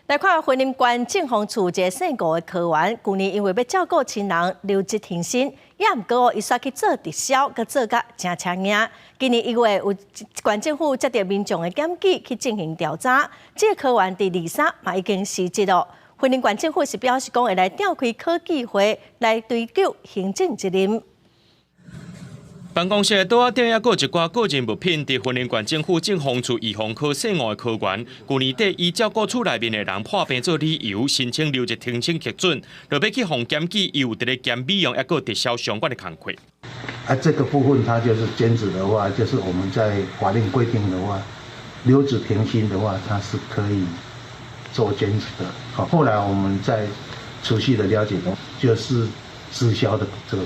来看云林县政风处一个姓吴的科员，去年因为要照顾亲人留职停薪，也毋过伊煞去做直销，佮做甲真抢赢。今年1月，有县政府接到民众的检举去进行调查，这个科员伫23嘛已经辞职了。云林县政府是表示讲会来召开科技会来追究行政责任。 办公室的桌仔顶也有一寡个人物品，伫云林县政府政风处预防科姓吴的科员，去年底以照顾厝内面的人破病做理由，申请留职停薪核准，就要去互检举，伊有伫咧兼美容也个直销相关的工课。这个部分它就是兼职的话，就是我们在法令规定的话，留职停薪的话，它是可以做兼职的。好，后来我们在持续的了解中，就是直销的这个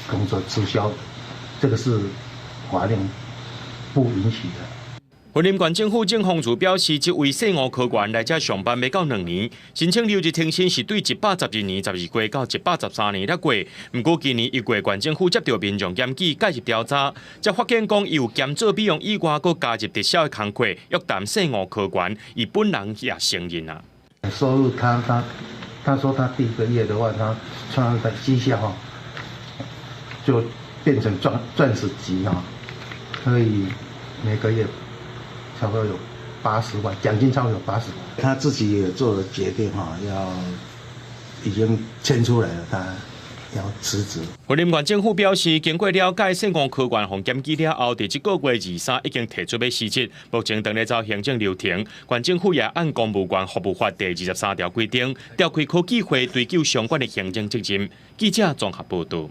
工作，直销。 这个是法令不允许的。云林县政府政风处表示，这位姓吴科员来这上班未到2年，申请留职停薪是对112年12月到113年了过。不过今年1月，县政府接到民众检举介入调查，才发现讲伊有兼做美容以外，佮加入直销的工课，约谈姓吴科员，伊本人也承认啊。收入他说他第1个月的话，他创的绩效哈就。 变成钻石级哈，可以每个月差不多有80万，奖金超过有80万。他自己也做了决定哈，已经签出来了，他要辞职。云林县政府表示，经过了解，姓吴科员互检举了后，伫这个月23已经提出要辞职，目前正在走行政流程。县政府也按公务员服务法第23条规定，召开科技会追究相关的行政责任。记者综合报道。